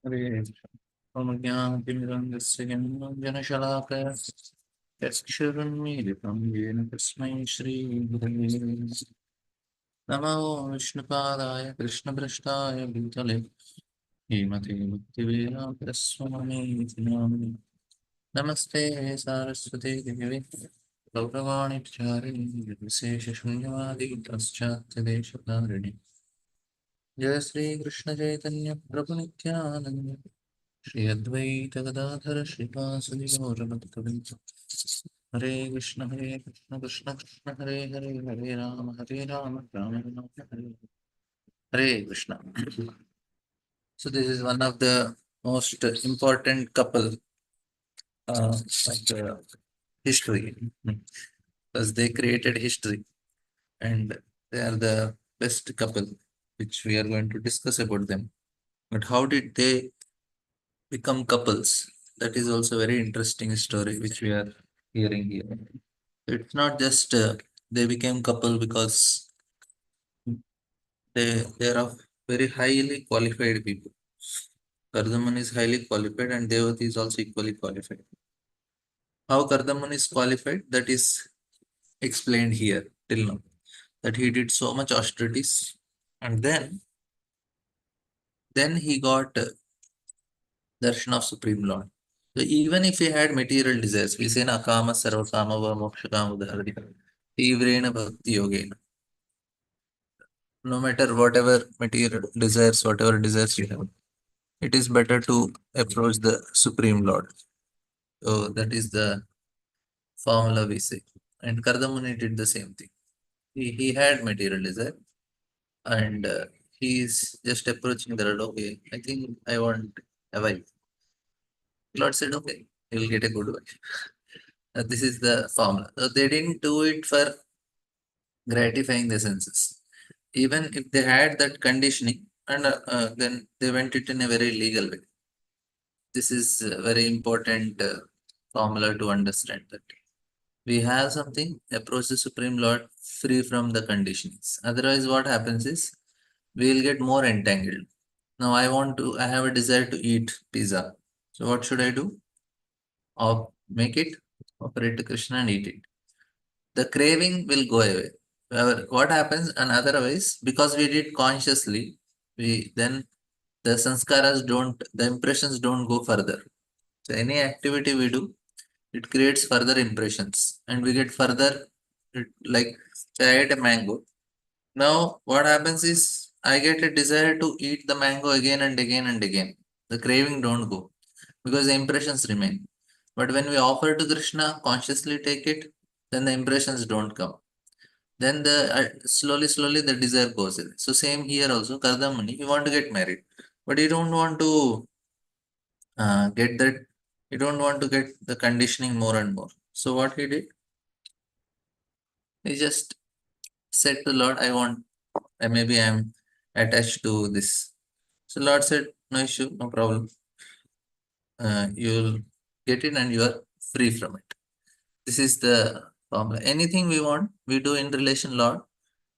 हरे ज्ञानतिमिरन्दस्य जनशलाकय यत्क्षुरन्मीलितं येन तस्मै श्रीगुरवे नमो विष्णुपादाय कृष्णभ्रष्टाय भूतले श्रीमते भक्तिवेदान्तस्वामिनिति नामिने नमस्ते सारस्वते देवे गौरवाणि प्रचारिणि विशेषशून्यवादी पाश्चात्यदेशकारिणि जय श्री कृष्ण चैतन्य प्रभु नित्यानंद श्री अद्वैत गदाधर श्रीवासुदेव गौरभक्तवृंद हरे Krishna Krishna Krishna Hare Hare Hare Ram Ram Ram Hare Hare Hare Krishna. So this is one of the most important couple of the history because they created history and they are the best couple which we are going to discuss about them. But how did they become couples? That is also a very interesting story which we are hearing here. It's not just they became couple because they are of very highly qualified people. Kardaman is highly qualified and Devati is also equally qualified. How Kardaman is qualified, that is explained here till now. That he did so much austerities and then he got darshan of Supreme Lord. So even if he had material desires, we say na kama sarva kama va moksha kama udharadika, tivrena bhakti yogena. No matter whatever material desires, whatever desires you have, it is better to approach the Supreme Lord. So that is the formula we say. And Kardamuni did the same thing. He had material desire and he's just approaching the Lord. Okay, I think I want a wife. Lord said, okay, you'll get a good wife. This is the formula. So they didn't do it for gratifying the senses. Even if they had that conditioning, and then they went it in a very legal way. This is a very important formula to understand that we have something, approach the Supreme Lord free from the conditionings. Otherwise, what happens is we will get more entangled. Now, I have a desire to eat pizza. So, what should I do? Or make it, offer it to Krishna and eat it. The craving will go away. What happens, and otherwise, because we did consciously, we then the sanskaras don't, the impressions don't go further. So, any activity we do, it creates further impressions and we get further like say I ate a mango. Now what happens is I get a desire to eat the mango again and again and again. The craving don't go because the impressions remain. But when we offer to Krishna, consciously take it, then the impressions don't come. Then the slowly the desire goes away. So same here also, Kardamani, you want to get married, but you don't want to get that. You don't want to get the conditioning more and more. So what he did, he just said to Lord, I want, maybe I'm attached to this. So Lord said, no issue, no problem. You'll get it and you are free from it. This is the formula. Anything we want, we do in relation, Lord.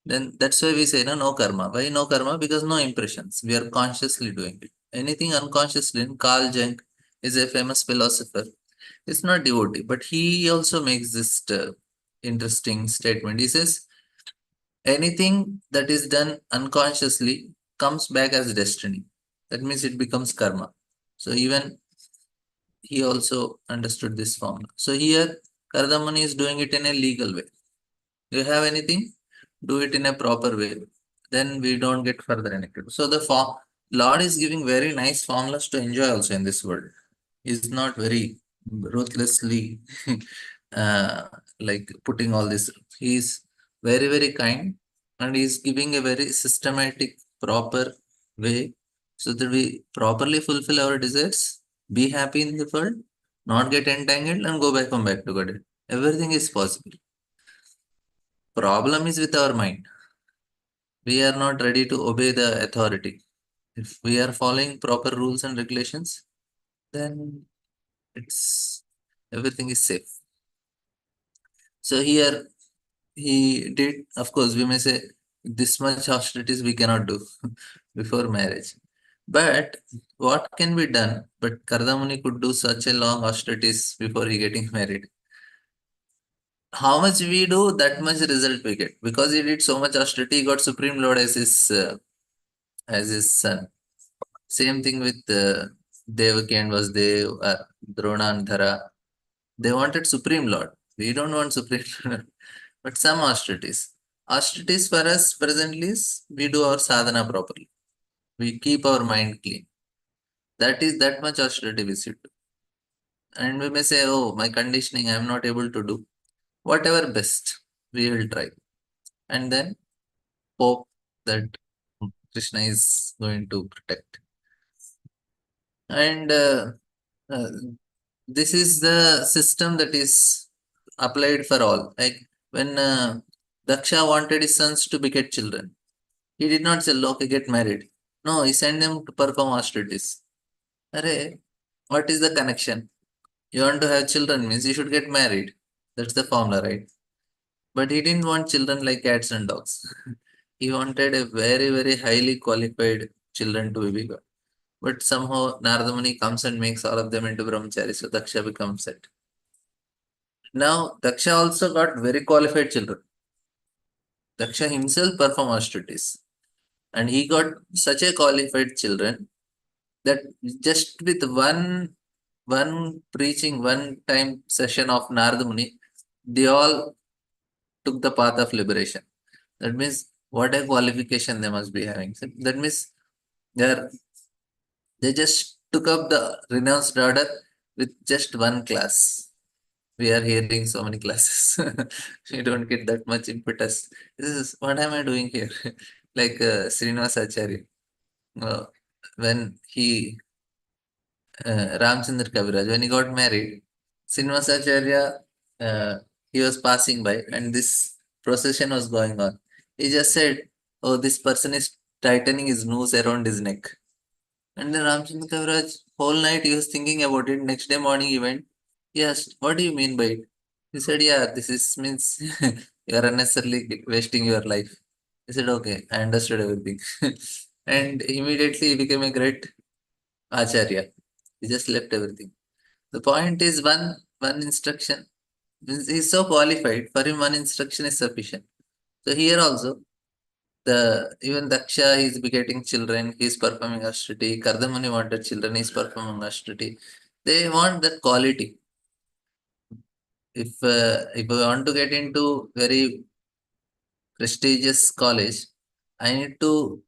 Then that's why we say no karma. Why no karma? Because no impressions. We are consciously doing it. Anything unconsciously, Carl Jung is a famous philosopher. It's not devotee, but he also makes this interesting statement. He says, anything that is done unconsciously comes back as destiny. That means it becomes karma. So even he also understood this formula. So here Kardamani is doing it in a legal way. You have anything, do it in a proper way. Then we don't get further connected. So the Lord is giving very nice formulas to enjoy also in this world. He's not very ruthlessly uh, like putting all this. He's very kind and he's giving a very systematic, proper way so that we properly fulfill our desires, be happy in the world, not get entangled, and go back home back to God. Everything is possible. Problem is with our mind. We are not ready to obey the authority. If we are following proper rules and regulations, then it's everything is safe. So here he did, of course, we may say this much austerities we cannot do before marriage. But what can be done? But Kardamuni could do such a long austerities before he getting married. How much we do, that much result we get. Because he did so much austerity, he got Supreme Lord as his son. Same thing with Devaki and Vasudev, Drona and Dhara. They wanted Supreme Lord. We don't want Supreme Lord, but some austerities. Austerities for us presently is we do our sadhana properly. We keep our mind clean. That is that much austerity we should do. And we may say, oh, my conditioning, I am not able to do. Whatever best, we will try. And then hope that Krishna is going to protect. And uh, this is the system that is applied for all. Like when Daksha wanted his sons to beget children, he did not say, okay, get married. No, he sent them to perform austerities. Array, what is the connection? You want to have children means you should get married. That's the formula, right? But he didn't want children like cats and dogs. He wanted a very, very highly qualified children to be begot. But somehow Narada Muni comes and makes all of them into brahmachari, so Daksha becomes it. Now Daksha also got very qualified children. Daksha himself performed austerities, and he got such a qualified children that just with one preaching, one time session of Narada Muni, they all took the path of liberation. That means what a qualification they must be having. So that means they are they just took up the renounced order with just one class. We are hearing so many classes. We don't get that much impetus. This is what am I doing here? Like Srinivas Acharya, uh, when he Ramchandra Kaviraj, when he got married, Srinivas Acharya, he was passing by and this procession was going on. He just said, oh, this person is tightening his noose around his neck. And then Ramchandra Kaviraj, whole night he was thinking about it. Next day morning he went, he asked, what do you mean by it? He said, yeah, this is means you are unnecessarily wasting your life. He said, okay, I understood everything. And immediately he became a great Acharya. He just left everything. The point is one instruction. He's so qualified. For him, one instruction is sufficient. So here also, the even Daksha is begetting children. He's performing austerity. Kardamuni wanted children. He's performing austerity. They want that quality. If I want to get into very prestigious college, I need to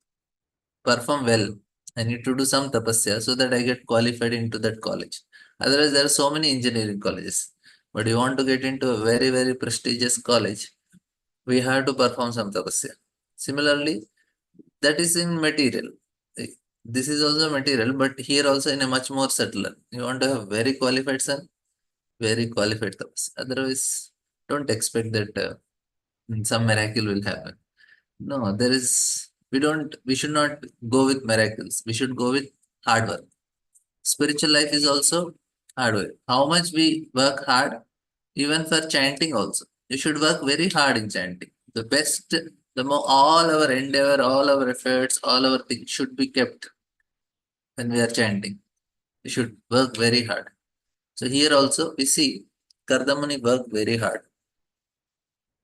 perform well. I need to do some tapasya so that I get qualified into that college. Otherwise, there are so many engineering colleges. But you want to get into a very, very prestigious college, we have to perform some tapasya. Similarly, that is in material. Eh, This is also material, but here also in a much more subtler. You want to have very qualified son, very qualified tapasya. Otherwise, don't expect that some miracle will happen. No, we should not go with miracles. We should go with hard work. Spiritual life is also hard work. How much we work hard, even for chanting also. You should work very hard in chanting. The best, the more all our endeavor, all our efforts, all our things should be kept when we are chanting. We should work very hard. So here also we see Kardamani worked very hard.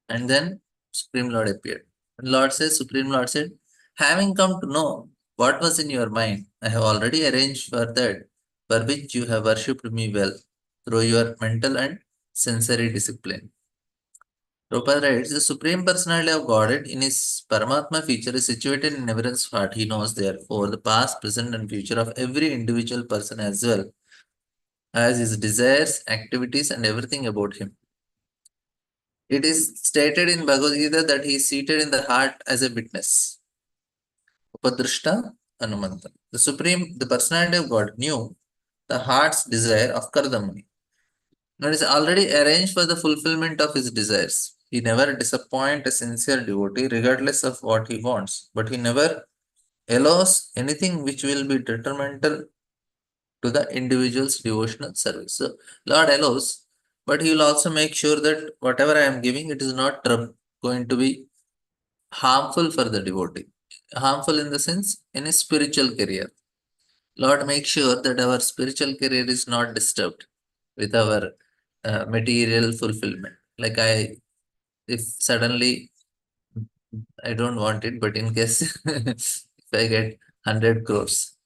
And then Supreme Lord appeared. And Supreme Lord said, having come to know what was in your mind, I have already arranged for that, for which you have worshipped me well, through your mental and sensory discipline. Prabhupada writes, the Supreme Personality of Godhead in his Paramatma feature is situated in everyone's heart. He knows therefore the past, present, and future of every individual person as well as his desires, activities, and everything about him. It is stated in Bhagavad Gita that he is seated in the heart as a witness. Upadrishta Anumanta. The personality of God knew the heart's desire of Kardamuni. It is already arranged for the fulfillment of his desires. He never disappoints a sincere devotee regardless of what he wants, but he never allows anything which will be detrimental to the individual's devotional service. So, Lord allows, but he will also make sure that whatever I am giving, it is not going to be harmful for the devotee. Harmful in the sense in a spiritual career. Lord, make sure that our spiritual career is not disturbed with our material fulfillment. Like if suddenly I don't want it, but in case if I get 100 crores,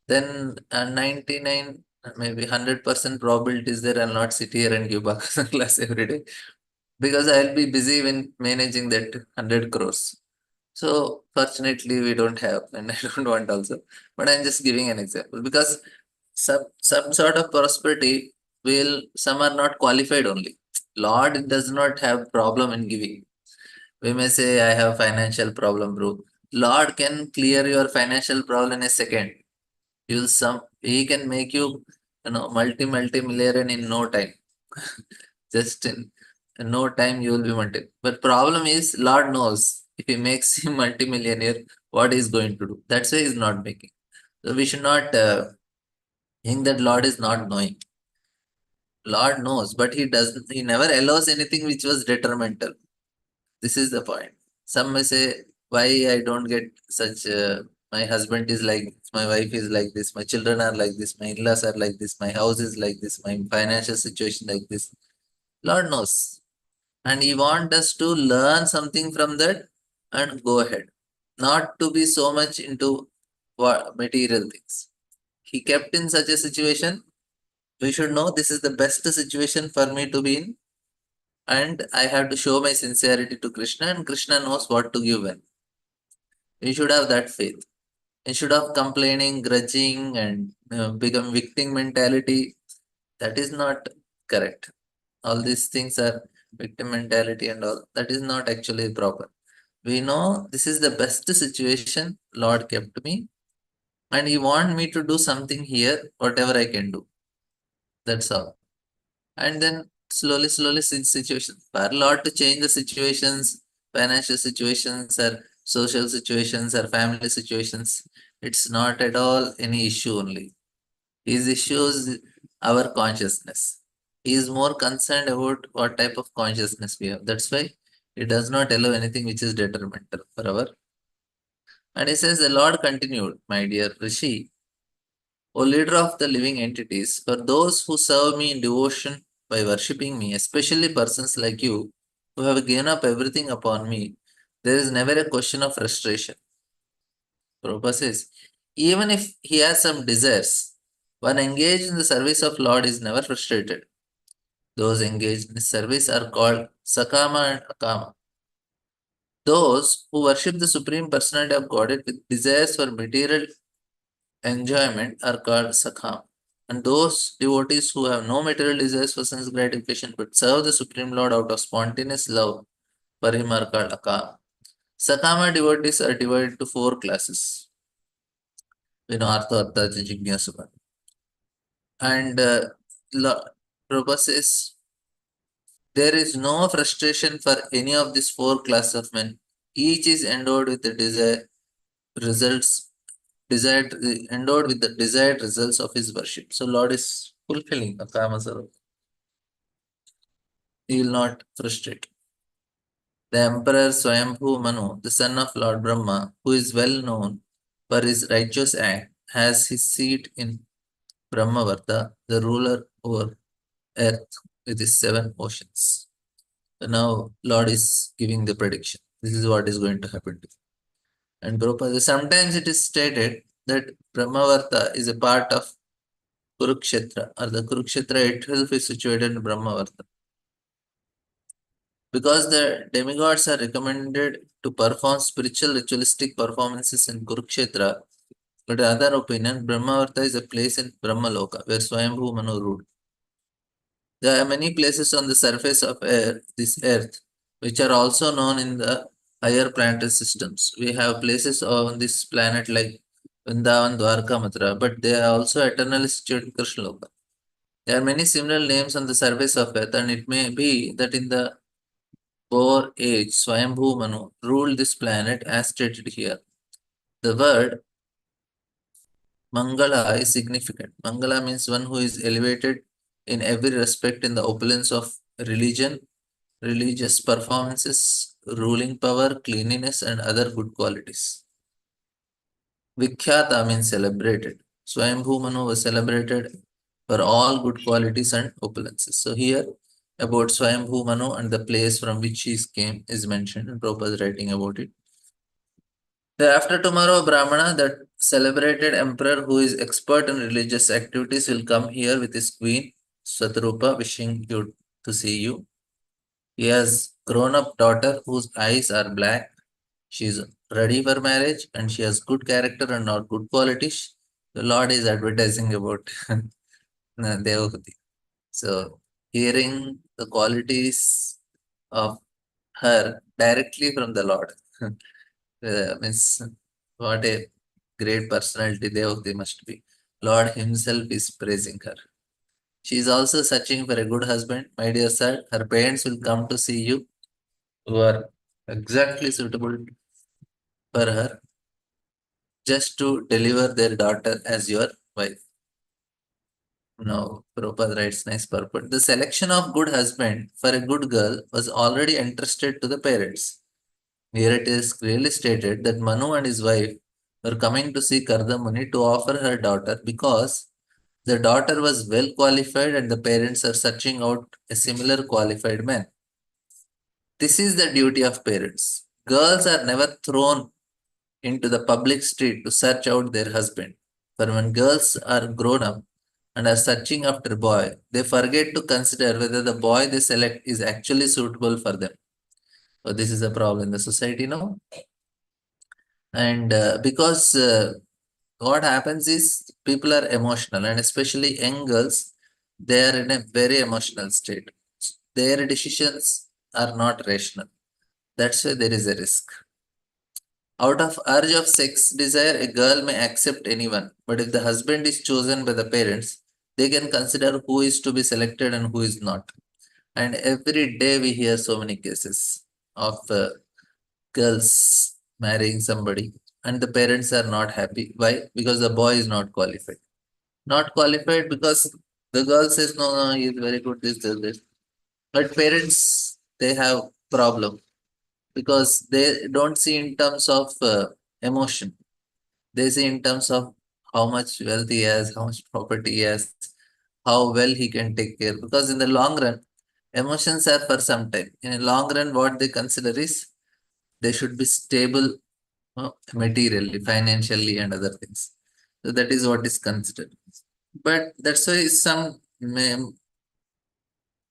then 99, maybe 100% probability is there I'll not sit here and give Bhagavatam class every day because I'll be busy when managing that 100 crores. So fortunately, we don't have, and I don't want also. But I'm just giving an example because some sort of prosperity will some are not qualified only. Lord does not have problem in giving. We may say I have financial problem, bro. Lord can clear your financial problem in a second. You'll some he can make you multi millionaire in no time. Just in no time you will be multi. But problem is Lord knows if he makes him multi-millionaire, what he's going to do. That's why he's not making. So we should not think that Lord is not knowing. Lord knows, but he doesn't. He never allows anything which was detrimental. This is the point. Some may say, why I don't get such. My husband is like this, my wife is like this, my children are like this, my in-laws are like this, my house is like this, my financial situation like this. Lord knows. And he wants us to learn something from that and go ahead, not to be so much into material things. He kept in such a situation. We should know this is the best situation for me to be in, and I have to show my sincerity to Krishna, and Krishna knows what to give when. We should have that faith. Instead of complaining, grudging, and become victim mentality, that is not correct. All these things are victim mentality and all. That is not actually proper. We know this is the best situation Lord kept me, and He want me to do something here, whatever I can do. That's all. And then slowly, situation. For Lord to change the situations, financial situations, or social situations, or family situations, it's not at all any issue only. His issue is our consciousness. He is more concerned about what type of consciousness we have. That's why He does not allow anything which is detrimental for our. And he says, the Lord continued, my dear Rishi, O leader of the living entities, for those who serve me in devotion by worshipping me, especially persons like you who have given up everything upon me, there is never a question of frustration. Prabhupada says, even if he has some desires, one engaged in the service of Lord is never frustrated. Those engaged in service are called Sakama and Akama. Those who worship the Supreme Personality of Godhead with desires for material enjoyment are called Sakham. And those devotees who have no material desires for sense gratification but serve the Supreme Lord out of spontaneous love for him are called Akam. Sakama devotees are divided to four classes. Artha, Artha, Jignasava. And Prabhupada says there is no frustration for any of these four classes of men. Each is endowed with the results desired endowed with the desired results of his worship. So Lord is fulfilling a kama sarva. He will not frustrate. The Emperor Swayambhu Manu, the son of Lord Brahma, who is well known for his righteous act, has his seat in Brahmavarta, the ruler over earth with his seven oceans. So now Lord is giving the prediction. This is what is going to happen to him. And Prabhupada, sometimes it is stated that Brahmavarta is a part of Kurukshetra, or the Kurukshetra itself is situated in Brahmavarta. Because the demigods are recommended to perform spiritual ritualistic performances in Kurukshetra, but in other opinion, Brahmavarta is a place in Brahmaloka where Swayambhu Manu ruled. There are many places on the surface of this earth which are also known in the higher planetary systems. We have places on this planet like Vrindavan, Dwarka, Mathura, but they are also eternally situated in Krishnaloka. There are many similar names on the surface of earth, and it may be that in the Bohr age, Swayambhu Manu ruled this planet as stated here. The word Mangala is significant. Mangala means one who is elevated in every respect in the opulence of religion, religious performances, ruling power, cleanliness, and other good qualities. Vikhyata means celebrated. Swayambhu Manu was celebrated for all good qualities and opulences. So here about Swayambhu Manu and the place from which he came is mentioned, and Prabhupada is writing about it. The after tomorrow Brahmana, that celebrated emperor who is expert in religious activities, will come here with his queen Svatrupa, wishing you to see you. He has grown up daughter whose eyes are black. She is ready for marriage and she has good character and not good qualities. The Lord is advertising about Devahuti. So hearing the qualities of her directly from the Lord means what a great personality Devahuti must be. Lord himself is praising her. She is also searching for a good husband. My dear sir, her parents will come to see you who are exactly suitable for her just to deliver their daughter as your wife. Now, Prabhupada writes nice purport. The selection of good husband for a good girl was already entrusted to the parents. Here it is clearly stated that Manu and his wife were coming to see Kardamuni to offer her daughter because the daughter was well qualified and the parents are searching out a similar qualified man. This is the duty of parents. Girls are never thrown into the public street to search out their husband. For when girls are grown up and are searching after a boy, they forget to consider whether the boy they select is actually suitable for them. So this is a problem in the society now. And because what happens is people are emotional, and especially young girls, they are in a very emotional state. Their decisions are not rational. That's why there is a risk. Out of urge of sex desire, a girl may accept anyone, but if the husband is chosen by the parents, they can consider who is to be selected and who is not. And every day we hear so many cases of girls marrying somebody, and the parents are not happy. Why? Because the boy is not qualified. Not qualified because the girl says, no, no, he is very good, this. But parents, they have problem because they don't see in terms of emotion. They see in terms of how much wealth he has, how much property he has, how well he can take care. Because in the long run, emotions are for some time. In the long run, what they consider is they should be stable materially, financially, and other things. So that is what is considered. But that's why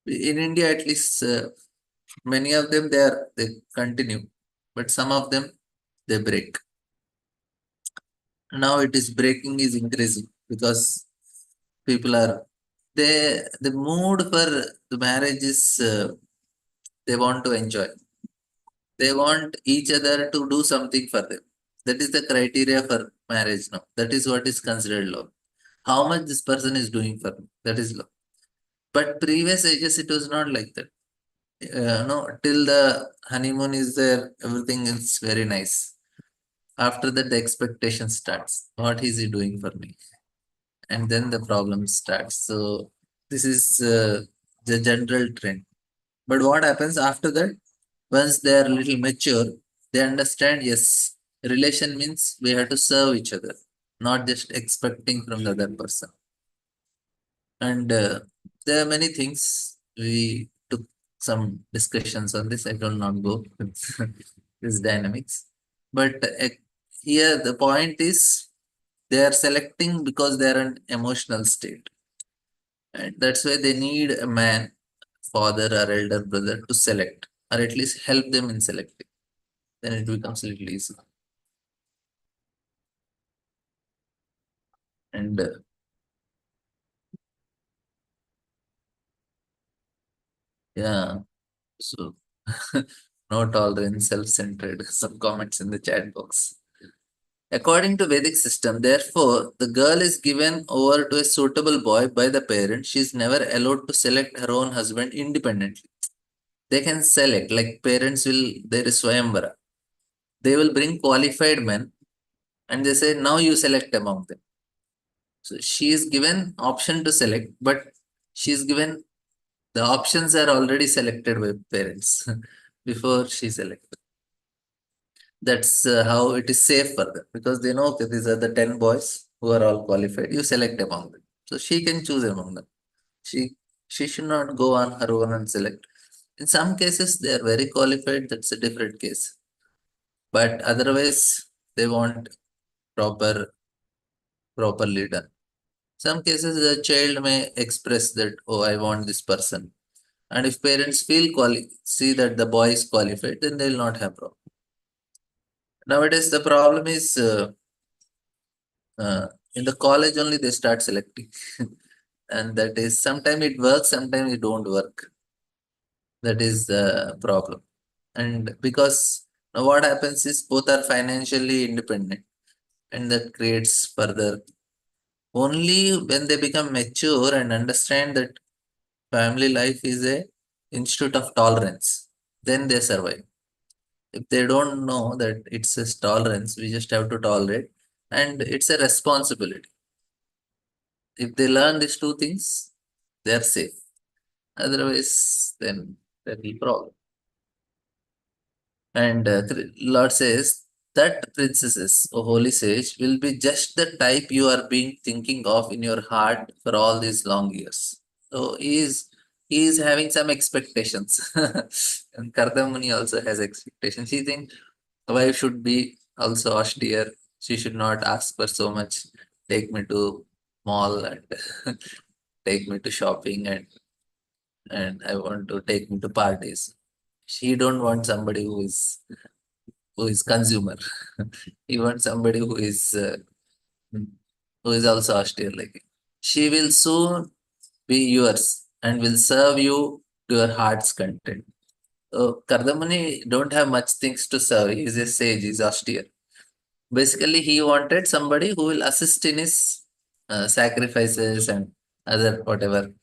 in India, at least many of them they continue, but some of them they break. Now it is breaking is increasing because people are the mood for the marriage is they want to enjoy. They want each other to do something for them. That is the criteria for marriage now. That is what is considered love. How much this person is doing for me. That is love. But previous ages it was not like that. No, till the honeymoon is there, everything is very nice. After that, the expectation starts. What is he doing for me? And then the problem starts. So this is the general trend. But what happens after that? Once they are a little mature, they understand, yes, relation means we have to serve each other, not just expecting from the other person. And there are many things. We took some discussions on this. I will not go this dynamics. But here the point is they are selecting because they are in emotional state. And that's why they need a man, father or elder brother to select, or at least help them in selecting. Then it becomes a little easy. And yeah, so not all in self-centered. Some comments in the chat box. According to Vedic system, therefore, the girl is given over to a suitable boy by the parent. She is never allowed to select her own husband independently. They can select, like parents will, there is Swayamvara. They will bring qualified men and they say, now you select among them. So she is given option to select, but she is given the options are already selected by parents before she selects. That's how it is safe for them because they know, okay, these are the 10 boys. who are all qualified, you select among them. So she can choose among them. She she should not go on her own and select. In some cases, they are very qualified. That's a different case. But otherwise, they want proper properly done. Some cases, the child may express that, oh, I want this person. And if parents see that the boy is qualified, then they will not have problem. Nowadays, the problem is in the college only they start selecting. And that is sometimes it works, sometimes it don't work. That is the problem. And because now what happens is both are financially independent, and that creates further. Only when they become mature and understand that family life is a institute of tolerance, then they survive. If they don't know that it's a tolerance, we just have to tolerate, and it's a responsibility. If they learn these two things, they are safe. Otherwise, then there will be problem. And Lord says that princesses, O holy sage, will be just the type you are being thinking of in your heart for all these long years. So he is having some expectations. And Kardamuni also has expectations. He thinks the wife should be also austere. She should not ask for so much. Take me to mall and take me to shopping, and I want to take me to parties. She don't want somebody who is consumer. He wants somebody who is also austere like it. She will soon be yours and will serve you to your heart's content. Kardamani don't have much things to serve. He is a sage. He is austere. Basically, he wanted somebody who will assist in his sacrifices and other whatever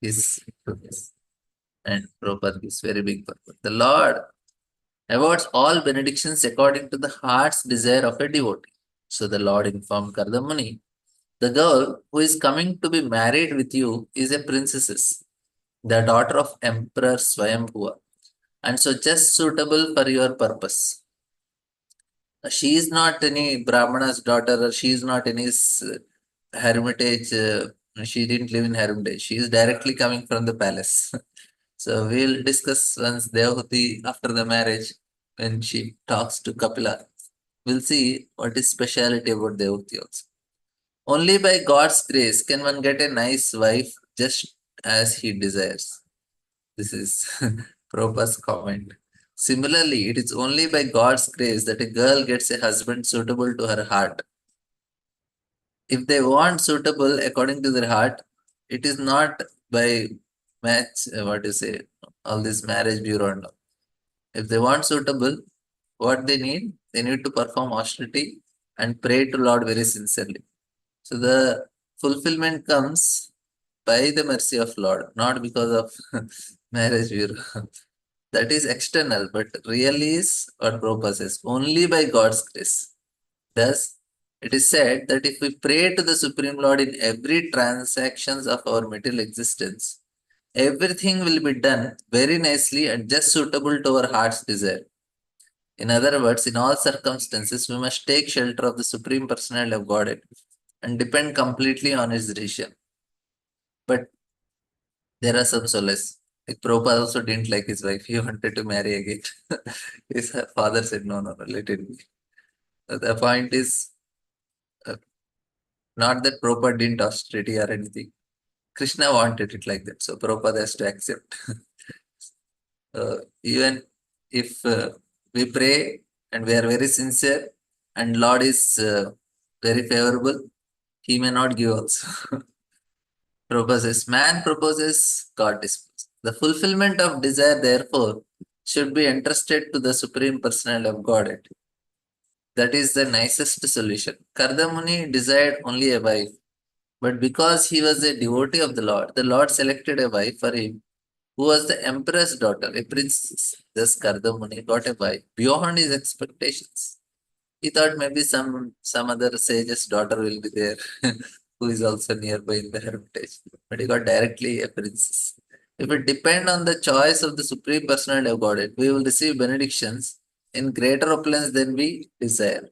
his purpose. And proper is very big purpose. The Lord awards all benedictions according to the heart's desire of a devotee. So the Lord informed Kardamuni, the girl who is coming to be married with you is a princess, the daughter of Emperor Swayambhuva, and so just suitable for your purpose. She is not any Brahmana's daughter, or she is not any hermitage. She didn't live in hermitage. She is directly coming from the palace. So we'll discuss once Devahuti after the marriage when she talks to Kapila. We'll see what is speciality about Devahuti also. Only by God's grace can one get a nice wife just as he desires. This is Prabhupada's comment. Similarly, it is only by God's grace that a girl gets a husband suitable to her heart. If they want suitable according to their heart, it is not by what you say, all this marriage bureau and all. If they want suitable, what they need to perform austerity and pray to Lord very sincerely. So the fulfillment comes by the mercy of Lord, not because of marriage bureau. That is external, but really is what Prabhupada says, only by God's grace. Thus, it is said that if we pray to the Supreme Lord in every transactions of our material existence, everything will be done very nicely and just suitable to our heart's desire. In other words, in all circumstances, we must take shelter of the Supreme Personality of Godhead and depend completely on His decision. But there are some solace. Like Prabhupada also didn't like his wife. He wanted to marry again. His father said, no, no, no, let it be. The point is uh, not that Prabhupada didn't austerity or anything. Krishna wanted it like that. So Prabhupada has to accept. Even if we pray and we are very sincere and Lord is very favorable, He may not give also. Proposes, man proposes, God disposes. The fulfillment of desire, therefore, should be entrusted to the Supreme Personality of Godhead. That is the nicest solution. Kardamuni desired only a wife, but because he was a devotee of the Lord selected a wife for him who was the emperor's daughter, a princess. Thus Kardamuni got a wife beyond his expectations. He thought maybe some other sage's daughter will be there, who is also nearby in the hermitage. But he got directly a princess. If we depend on the choice of the Supreme Personality of Godhead, we will receive benedictions in greater opulence than we desire.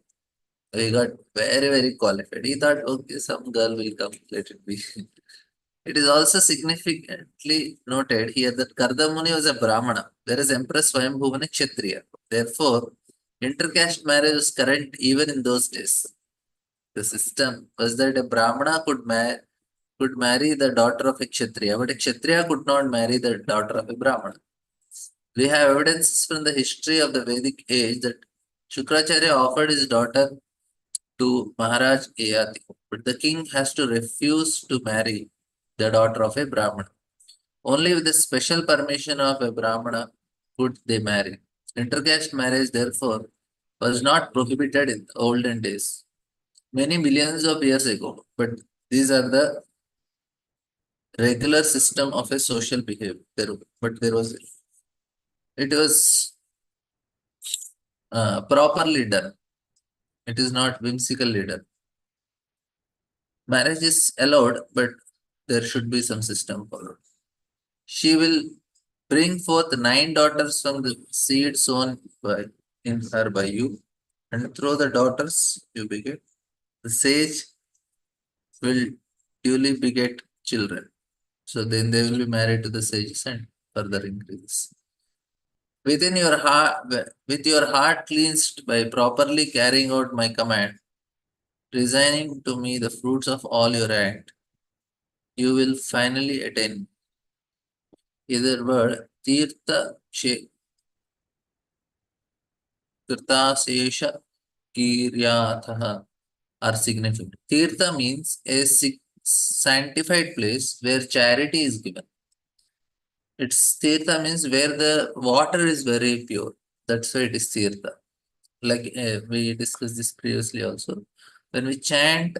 He got very, very qualified. He thought, okay, some girl will come, let it be. It is also significantly noted here that Kardamuni was a Brahmana, whereas Empress Swayambhuvan a Kshatriya. Therefore, intercaste marriage was current even in those days. The system was that a Brahmana could marry the daughter of a Kshatriya, but a Kshatriya could not marry the daughter of a Brahmana. We have evidences from the history of the Vedic age that Shukracharya offered his daughter to Maharaj Yayati, but the king has to refuse to marry the daughter of a Brahmana. Only with the special permission of a Brahmana could they marry. Intercaste marriage, therefore, was not prohibited in the olden days, many millions of years ago. But these are the regular system of a social behavior. But there was it was properly done. It is not whimsically done. Marriage is allowed, but there should be some system followed. She will bring forth 9 daughters from the seed sown in her by you, and through the daughters you beget. The sage will duly beget children. So then they will be married to the sages and further increases. Within your heart, with your heart cleansed by properly carrying out my command, resigning to me the fruits of all your act, you will finally attain. Either word, tirtha sesha kiryatha are significant. Tirtha means a sanctified place where charity is given. It's tirtha means where the water is very pure. That's why it is tirtha. Like we discussed this previously also. When we chant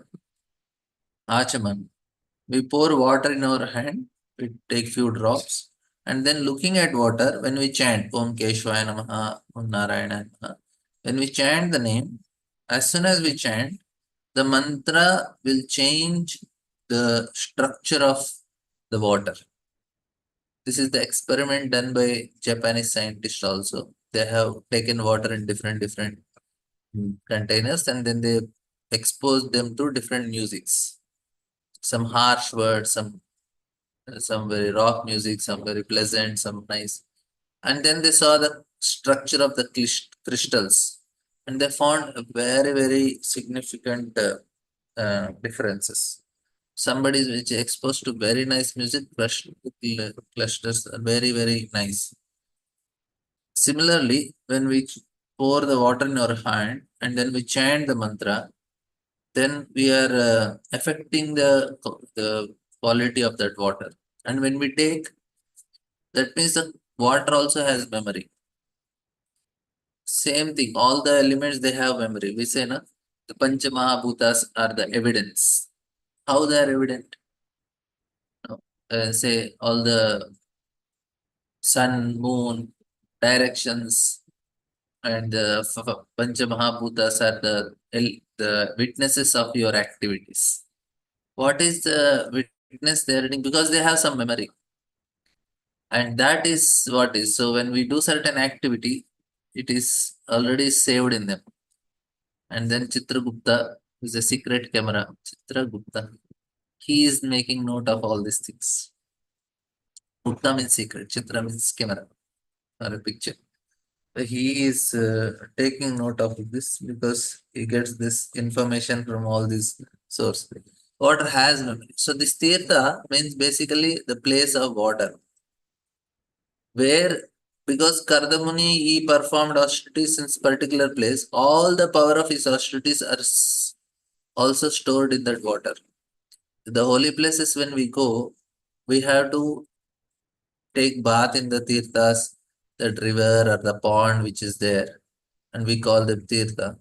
Achaman, we pour water in our hand, we take few drops, and then looking at water, when we chant Om Keshwaya Namaha, Om Narayana Namaha, when we chant the name, as soon as we chant, the mantra will change the structure of the water. This is the experiment done by Japanese scientists also. They have taken water in different containers and then they expose them to different musics. Some harsh words, some very rock music, some very pleasant, some nice. And then they saw the structure of the crystals and they found a very, very significant differences. Somebody which is exposed to very nice music, clusters are very, very nice. Similarly, when we pour the water in our hand and then we chant the mantra, then we are affecting the quality of that water. And when we take, that means the water also has memory. Same thing, all the elements they have memory. We say na, the Pancha Mahabhutas are the evidence. How they are evident? Say all the sun, moon, directions, and the Pancha Mahabhutas are the witnesses of your activities. What is the witness they are reading? Because they have some memory. And that is what is. So when we do certain activity, it is already saved in them. And then Chitragupta is a secret camera. Chitragupta. He is making note of all these things. Gupta means secret. Chitra means camera or a picture. So he is taking note of this because he gets this information from all these sources. Water has memory. So this tirtha means basically the place of water. Where because Kardamuni he performed austerities in this particular place, all the power of his austerities are also stored in that water. The holy places when we go, we have to take bath in the tirthas, that river or the pond which is there, and we call them tirtha.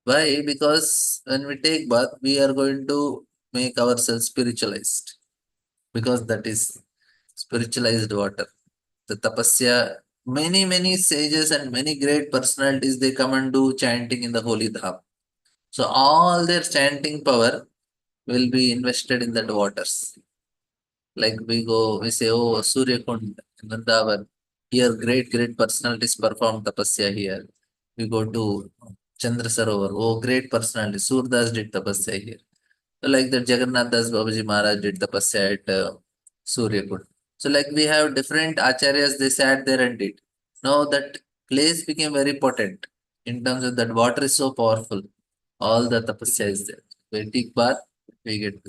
Why? Because when we take bath, we are going to make ourselves spiritualized because that is spiritualized water. The tapasya, many sages and many great personalities they come and do chanting in the holy dham. So all their chanting power will be invested in that waters. Like we say, oh, Surya Kund, Vrindavan. Here, great personalities perform tapasya here. We go to Chandra Sarovar. Oh, great personality. Surdas did tapasya here. So like that, Jagannath Das Babaji Maharaj did tapasya at Suryakund. So like we have different acharyas, they sat there and did. Now that place became very potent in terms of that water is so powerful. All the tapasya is there. We take bath, we get.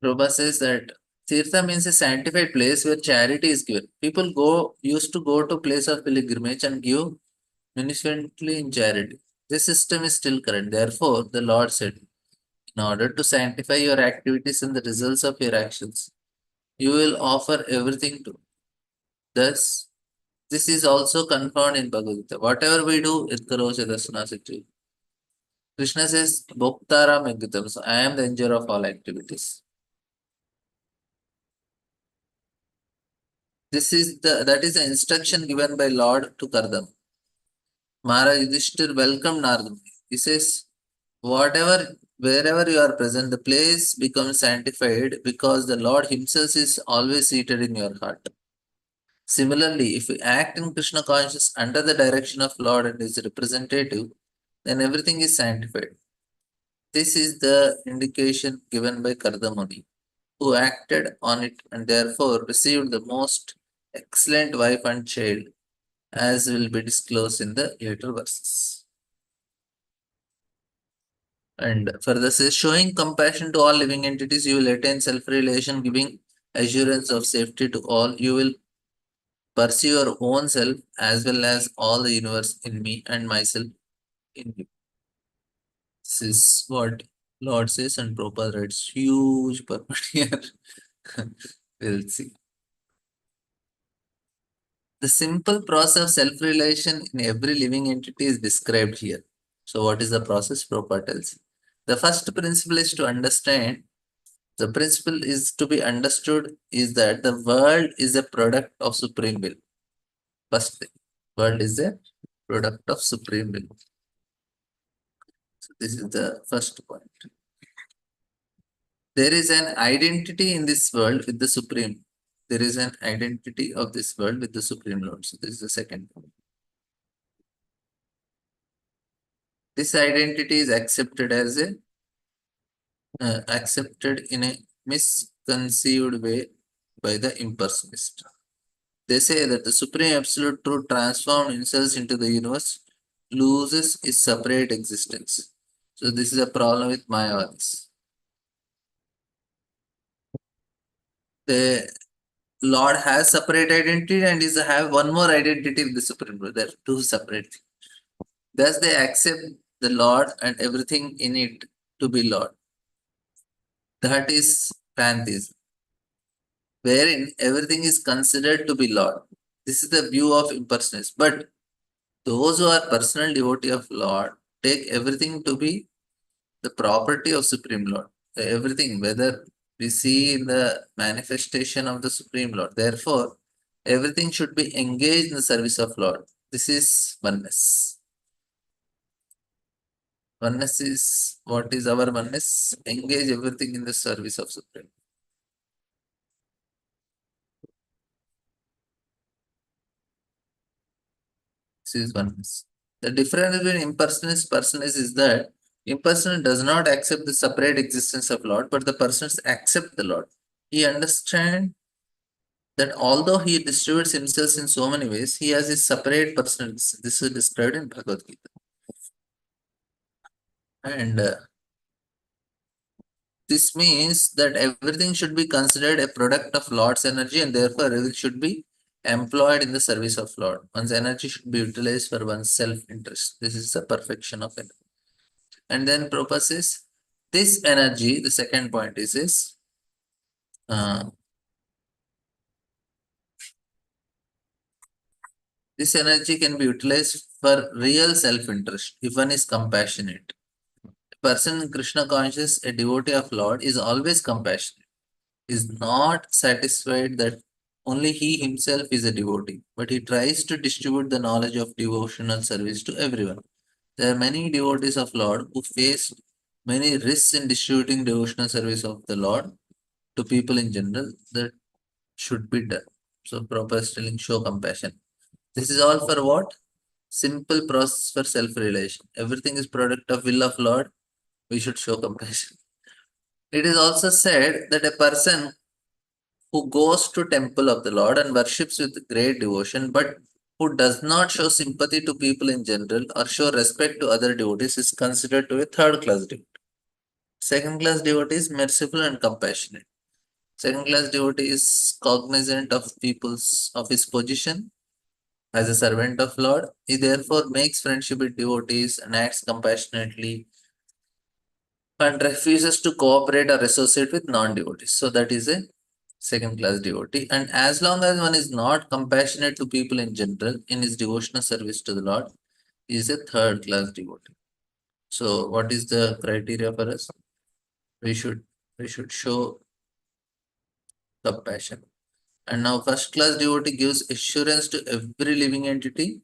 Prabhupada says that Tirtha means a sanctified place where charity is given. People used to go to place of pilgrimage and give munificently in charity. This system is still current. Therefore, the Lord said, in order to sanctify your activities and the results of your actions, you will offer everything to. Thus, this is also confirmed in Bhagavad Gita. Whatever we do, Itkarosya Dasana Siddhi. Krishna says, Bhoktaram Yagyatam. So I am the enjoyer of all activities. That is the instruction given by Lord to Kardam. Maharaj Yudhishthir welcomed Narada. He says, wherever you are present, the place becomes sanctified because the Lord Himself is always seated in your heart. Similarly, if we act in Krishna consciousness under the direction of Lord and His representative, then everything is sanctified. This is the indication given by Kardamuni, who acted on it and therefore received the most excellent wife and child, as will be disclosed in the later verses. And further says, showing compassion to all living entities, you will attain self-realization, giving assurance of safety to all. You will pursue your own self as well as all the universe in me and myself in you. This is what Lord says, and Prabhupada writes huge purport here. We'll see. The simple process of self-realization in every living entity is described here. So, what is the process? Prabhupada tells. The first principle is to understand. The principle is to be understood is that the world is a product of supreme will. First thing, world is a product of supreme will. So this is the first point. There is an identity in this world with the supreme. There is an identity of this world with the supreme Lord. So this is the second point. This identity is accepted as a accepted in a misconceived way by the impersonalist. They say that the supreme absolute truth transformed himself into the universe loses its separate existence. So this is a problem with Mayavadis. The Lord has separate identity and is have one more identity with the supreme truth. There are two separate things. Thus they accept the Lord and everything in it to be Lord. That is pantheism, wherein everything is considered to be Lord. This is the view of impersonalists. But those who are personal devotee of Lord take everything to be the property of Supreme Lord. Everything, whether we see in the manifestation of the Supreme Lord. Therefore, everything should be engaged in the service of Lord. This is oneness. Oneness is what is our oneness? Engage everything in the service of Supreme. This is oneness. The difference between impersonalist personalist is that impersonal does not accept the separate existence of Lord, but the persons accept the Lord. He understands that although he distributes himself in so many ways, he has his separate personality. This is described in Bhagavad Gita. And this means that everything should be considered a product of Lord's energy and therefore everything should be employed in the service of Lord. One's energy should be utilized for one's self-interest. This is the perfection of it. And then Prabhupada says, this energy, the second point is uh, this energy can be utilized for real self-interest if one is compassionate. A person in Krishna conscious, a devotee of Lord, is always compassionate, is not satisfied that only he himself is a devotee, but he tries to distribute the knowledge of devotional service to everyone. There are many devotees of Lord who face many risks in distributing devotional service of the Lord to people in general that should be done. So Prabhupada is telling show compassion. This is all for what? simple process for self-realization. Everything is product of will of Lord. We should show compassion. It is also said that a person who goes to temple of the Lord and worships with great devotion, but who does not show sympathy to people in general or show respect to other devotees is considered to be third class devotee. Second class devotee is merciful and compassionate. Second class devotee is cognizant of people's of his position as a servant of Lord. He therefore makes friendship with devotees and acts compassionately and refuses to cooperate or associate with non-devotees. So that is a second class devotee. And as long as one is not compassionate to people in general in his devotional service to the Lord, he is a third class devotee. So what is the criteria for us? We should show compassion. And now first class devotee gives assurance to every living entity,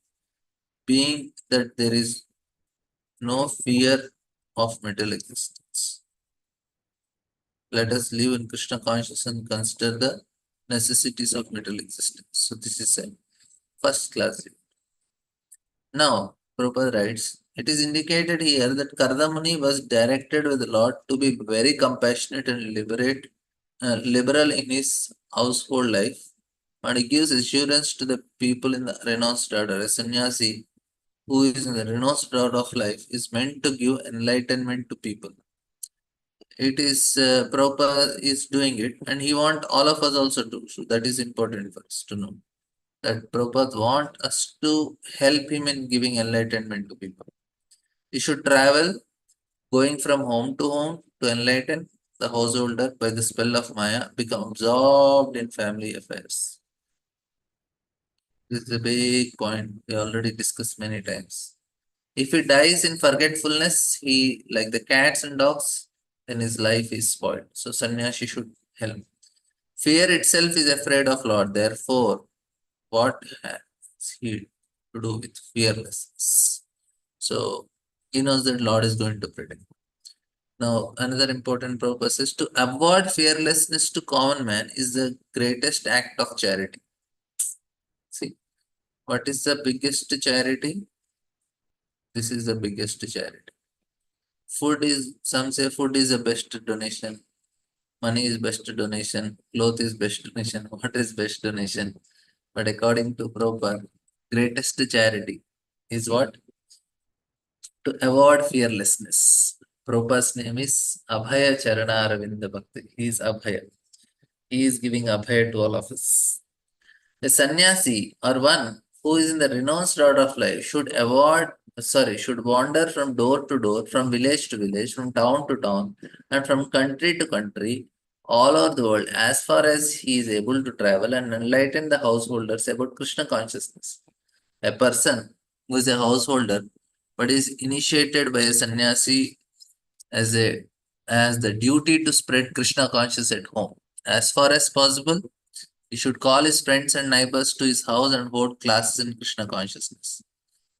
being that there is no fear of material existence. Let us live in Krishna consciousness and consider the necessities of material existence. So this is a first class. Now, Prabhupada writes, it is indicated here that Kardamuni was directed with the Lord to be very compassionate and liberal in his household life, and he gives assurance to the people in the renounced order. A sannyasi who is in the renounced order of life is meant to give enlightenment to people. It is Prabhupada is doing it, and he want all of us also to. So that is important for us to know that Prabhupada want us to help him in giving enlightenment to people. He should travel, going from home to home to enlighten the householder by the spell of Maya, become absorbed in family affairs. This is a big point we already discussed many times. If he dies in forgetfulness, he like the cats and dogs, then his life is spoiled. So sannyasi should help. Fear itself is afraid of Lord. Therefore, what has he to do with fearlessness? So he knows that Lord is going to protect. Now, another important purpose is to avoid fearlessness to common man is the greatest act of charity. See, what is the biggest charity? This is the biggest charity. Food is, some say food is the best donation, money is best donation, cloth is best donation, what is best donation? But according to Prabhupada, greatest charity is what? To avoid fearlessness. Prabhupada's name is Abhaya Charana Aravinda Bhakti. He is Abhaya. He is giving Abhaya to all of us. A sannyasi or one who is in the renounced order of life should wander from door to door, from village to village, from town to town, and from country to country, all over the world, as far as he is able to travel and enlighten the householders about Krishna consciousness. A person who is a householder but is initiated by a sannyasi as a as the duty to spread Krishna consciousness at home. As far as possible, he should call his friends and neighbors to his house and hold classes in Krishna consciousness.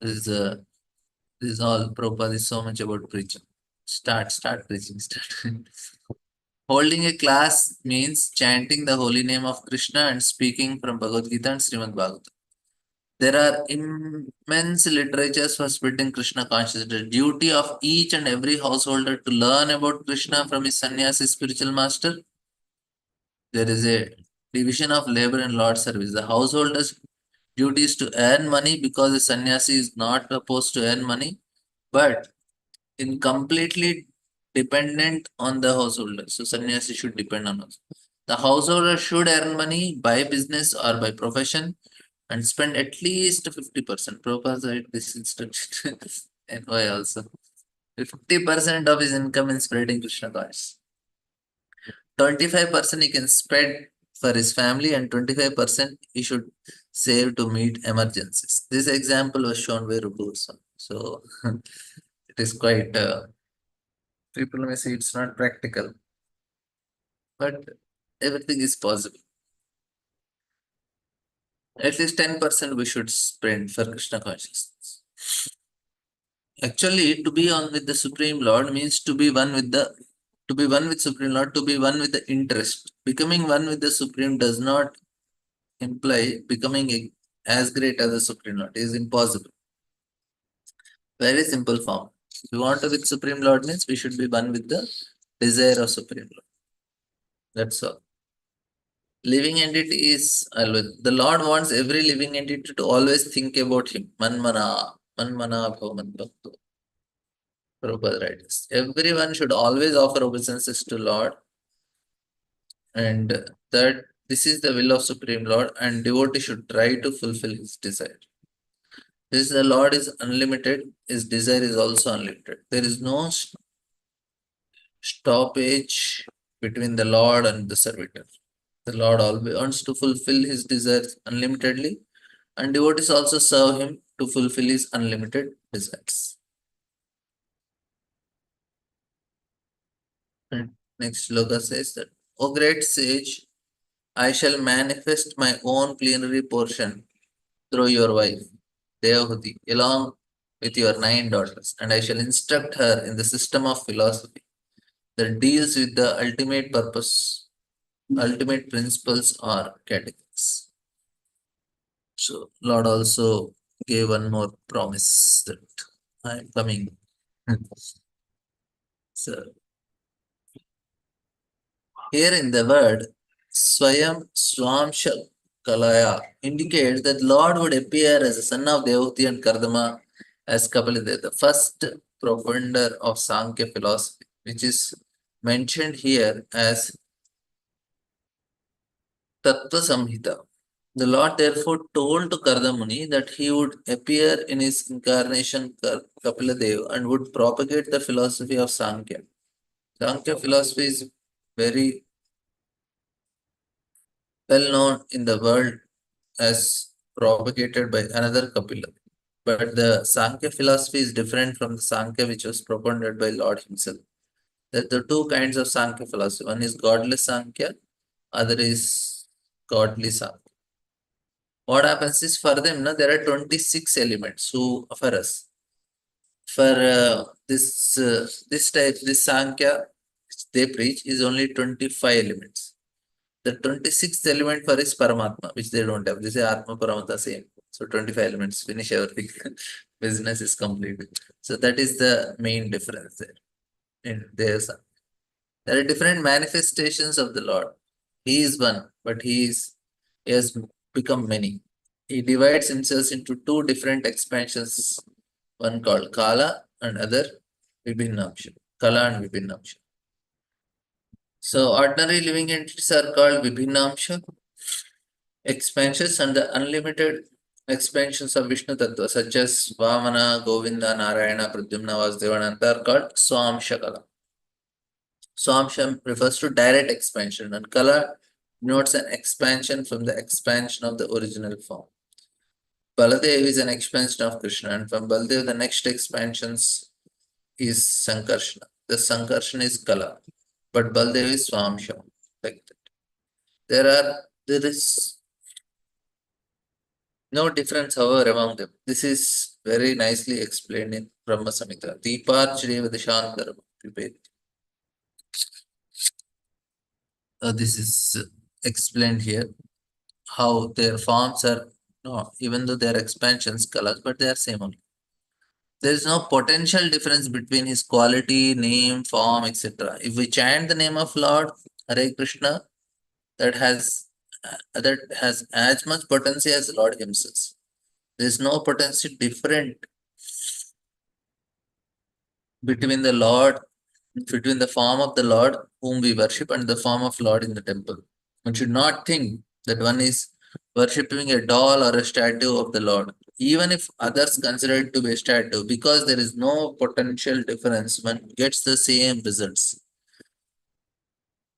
This is all. Prabhupada is so much about preaching. Start preaching, start. Holding a class means chanting the holy name of Krishna and speaking from Bhagavad Gita and Srimad Bhagavatam. There are immense literatures for spreading Krishna consciousness. The duty of each and every householder to learn about Krishna from his sannyasi spiritual master. There is a division of labor and Lord service. The householder's duty is to earn money because the sannyasi is not supposed to earn money, but in completely dependent on the householder. So sannyasi should depend on us. The householder should earn money by business or by profession and spend at least 50%. Prabhupada said this instruction and why also. 50% of his income in spreading Krishna consciousness. 25% he can spend for his family and 25% he should save to meet emergencies. This example was shown by Rupu Goswami. So it is quite, people may say it's not practical, but everything is possible. At least 10% we should spend for Krishna consciousness. Actually, to be on with the Supreme Lord means to be one with Supreme Lord, to be one with the interest. Becoming one with the Supreme does not imply becoming as great as the Supreme Lord. It is impossible. Very simple form. If we want to with Supreme Lord means we should be one with the desire of Supreme Lord. That's all. Living entity is always the Lord wants every living entity to always think about him. Manmana bhavan bhakto. Prabhupada writes. Everyone should always offer obeisances to Lord, and that this is the will of Supreme Lord, and devotee should try to fulfill his desire. This the Lord is unlimited, his desire is also unlimited. There is no stoppage between the Lord and the servitor. The Lord always wants to fulfill his desires unlimitedly, and devotees also serve him to fulfill his unlimited desires. And next sloka says that, O great sage, I shall manifest my own plenary portion through your wife, Devahuti, along with your 9 daughters, and I shall instruct her in the system of philosophy that deals with the ultimate purpose, ultimate principles or categories. So Lord also gave one more promise that I am coming. So here in the word Swayam Swamsha Kalaya indicates that Lord would appear as the son of Devahuti and Kardama as Kapilade, the first propounder of Sankhya philosophy, which is mentioned here as Tattva Samhita. The Lord therefore told to Kardamuni that he would appear in his incarnation Kapiladev and would propagate the philosophy of Sankhya. Sankhya philosophy is very well known in the world as propagated by another Kapila. But the Sankhya philosophy is different from the Sankhya which was propounded by Lord himself. There are two kinds of Sankhya philosophy. One is godless Sankhya, other is godly Sankhya. What happens is for them, no, there are 26 elements who for us. For this type, this Sankhya they preach is only 25 elements. The 26th element for is Paramatma, which they don't have. They say Atma Paramata same. So 25 elements, finish everything. Business is completed. So that is the main difference there. In their there are different manifestations of the Lord. He is one, but he has become many. He divides himself into two different expansions, one called Kala and other Vibhinnamsha. Kala and Vibhinnamsha. So ordinary living entities are called Vibhinnamsha expansions, and the unlimited expansions of Vishnu Tattva such as Vamana, Govinda, Narayana, Pradyumna, Vasudevananta are called Swamsha Kala. Swamsha refers to direct expansion, and Kala denotes an expansion from the expansion of the original form. Baladev is an expansion of Krishna, and from Baladev, the next expansions is Sankarshana. The Sankarshana is Kala, but Baladev is Swamsha. Like that. There is no difference, however, among them. This is very nicely explained in Brahma Samhita. Deeparchreva Dishantaram. This is explained here. How their forms are, no, even though they are expansions, colors, but they are same only. There is no potential difference between his quality, name, form, etc. If we chant the name of Lord Hare Krishna, that has as much potency as Lord himself. There is no potency different between the Lord, between the form of the Lord whom we worship and the form of Lord in the temple. One should not think that one is worshipping a doll or a statue of the Lord, even if others consider it to be a statue, because there is no potential difference, one gets the same results.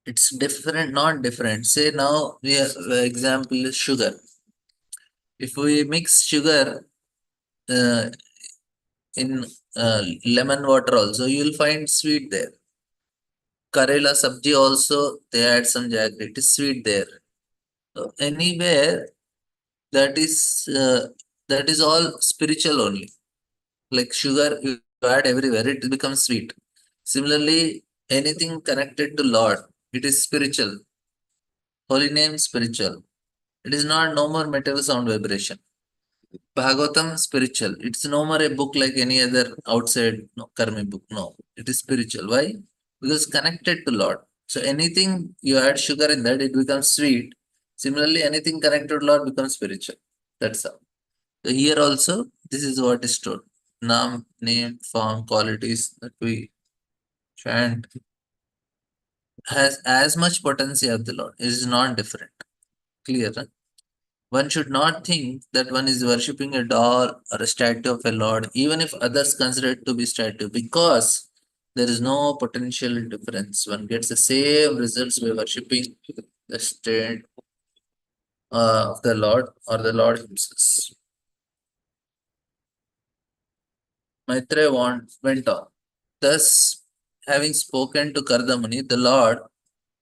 It's different, not different. Say now, the example is sugar. If we mix sugar uh, in lemon water also, you will find sweet there. Karela sabji also, they add some jaggery. It is sweet there. So anywhere that is all spiritual only. Like sugar, you add everywhere, it becomes sweet. Similarly, anything connected to Lord, it is spiritual. Holy name spiritual. It is not no more material sound vibration. Bhagavatam spiritual. It's no more a book like any other outside karmi book. No, it is spiritual. Why? Because connected to Lord. So anything you add sugar in that, it becomes sweet. Similarly, anything connected to Lord becomes spiritual. That's all. So here also, this is what is told. Nam, name, form, qualities that we chant has as much potency of the Lord. It is not different. Clear? Huh? One should not think that one is worshipping a doll or a statue of a lord, even if others consider it to be statue, because there is no potential difference. One gets the same results by worshipping the state of the Lord or the Lord himself. Maitreya went on. Thus, having spoken to Kardamuni, the Lord,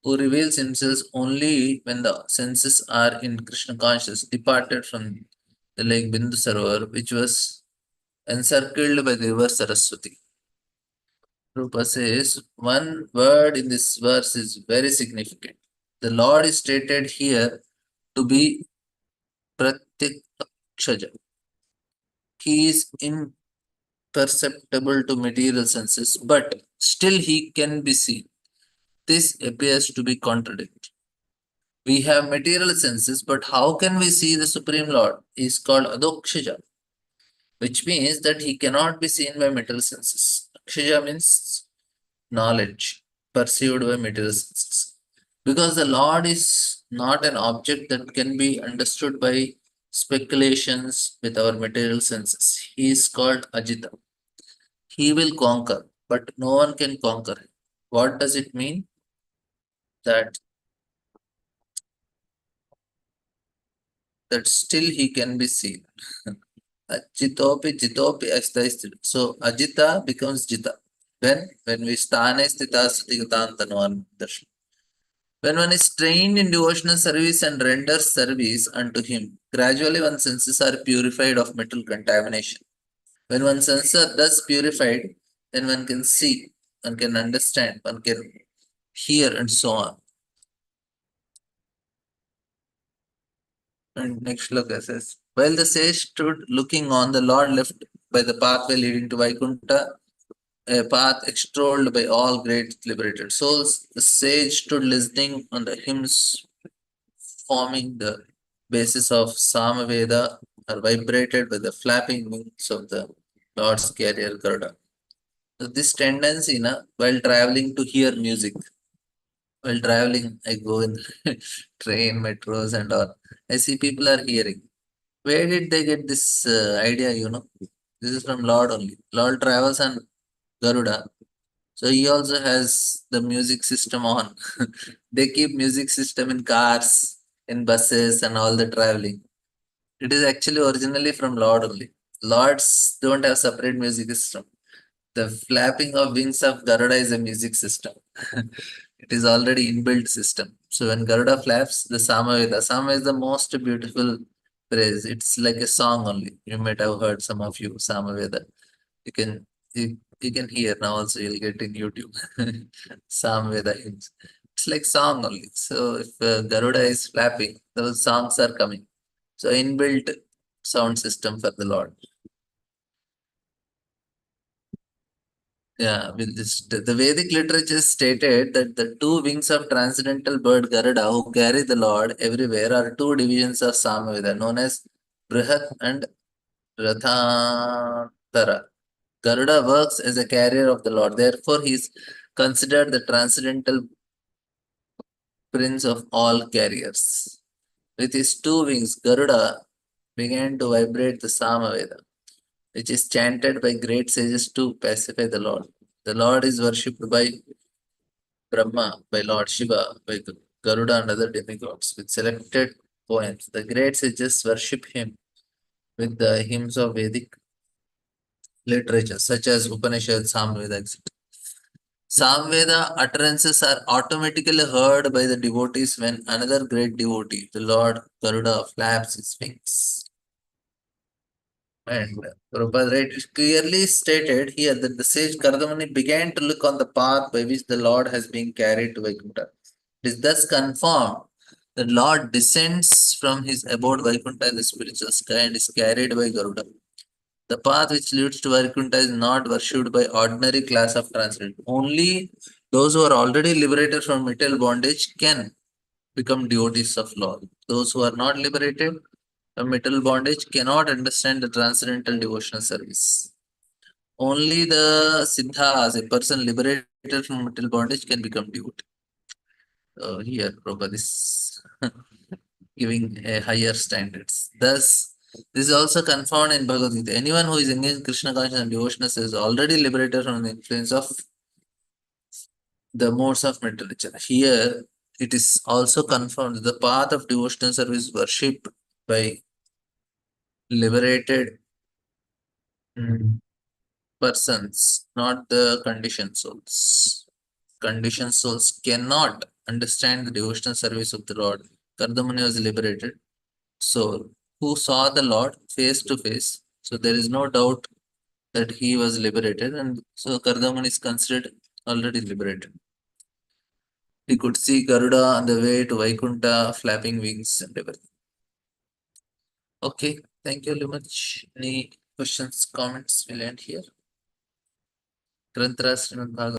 who reveals himself only when the senses are in Krishna conscious, departed from the lake Bindusarovar, which was encircled by the river Saraswati. Rupa says one word in this verse is very significant. The Lord is stated here to be Pratyakshaja. He is imperceptible to material senses, but still he can be seen. This appears to be contradictory. We have material senses, but how can we see the Supreme Lord? He is called Adokshaja, which means that he cannot be seen by material senses. Akshaja means knowledge perceived by material senses. Because the Lord is not an object that can be understood by speculations with our material senses. He is called Ajita. He will conquer, but no one can conquer him. What does it mean? That still he can be seen. Jitopi asta sthita. So Ajita becomes Jita. When we sthane sthita sthigatan darshan. When one is trained in devotional service and renders service unto him, gradually one's senses are purified of mental contamination. When one's senses are thus purified, then one can see, one can understand, one can hear, and so on. And next shloka says, while the sage stood looking on, the Lord left by the pathway leading to Vaikuntha, a path extolled by all great liberated souls. The sage stood listening on the hymns forming the basis of Samaveda are vibrated by the flapping wings of the Lord's carrier Garuda. So this tendency, while traveling to hear music, while traveling, I go in train, metros, and all. I see people are hearing. Where did they get this idea? This is from Lord only. Lord travels on Garuda. So he also has the music system on. They keep music system in cars, in buses, and all the traveling. It is actually originally from Lord only. Lords don't have separate music system. The flapping of wings of Garuda is a music system. It is already inbuilt system. So when Garuda flaps, the Samaveda. Sama is the most beautiful phrase. It's like a song only. You might have heard some of you Samaveda. You can you can hear now also you'll get in YouTube. Samaveda hymns. It's like song only. So if Garuda is flapping, those songs are coming. So inbuilt sound system for the Lord. Yeah, with this, the Vedic literature stated that the two wings of transcendental bird Garuda who carry the Lord everywhere are two divisions of Samaveda known as Brihat and Rathantara. Garuda works as a carrier of the Lord, therefore, he is considered the transcendental prince of all carriers. With his two wings, Garuda began to vibrate the Samaveda, which is chanted by great sages to pacify the Lord. The Lord is worshipped by Brahma, by Lord Shiva, by Garuda and other demigods with selected poems. The great sages worship him with the hymns of Vedic literature such as Upanishad, Samveda, etc. Samveda utterances are automatically heard by the devotees when another great devotee, the Lord Garuda, flaps his wings. And Prabhupada clearly stated here that the sage Kardamani began to look on the path by which the Lord has been carried to Vaikuntha. It is thus confirmed that Lord descends from his abode Vaikuntha in the spiritual sky and is carried by Garuda. The path which leads to Vaikuntha is not worshipped by ordinary class of transcendent. Only those who are already liberated from material bondage can become devotees of Lord. Those who are not liberated from material bondage cannot understand the transcendental devotional service. Only the siddhas, a person liberated from material bondage, can become devotee. Here, Prabhupada is giving a higher standards. Thus, this is also confirmed in Bhagavad Gita. Anyone who is engaged in Krishna consciousness and devotionalness is already liberated from the influence of the modes of material nature. Here, it is also confirmed that the path of devotional service worship by liberated persons, not the conditioned souls. Conditioned souls cannot understand the devotional service of the Lord. Kardamani was liberated soul who saw the Lord face to face. So there is no doubt that he was liberated, and so Kardamani is considered already liberated. He could see Garuda on the way to Vaikuntha, flapping wings and everything. Okay, thank you very much. Any questions, comments? We'll end here. Granthra Srimad Bhagavatam.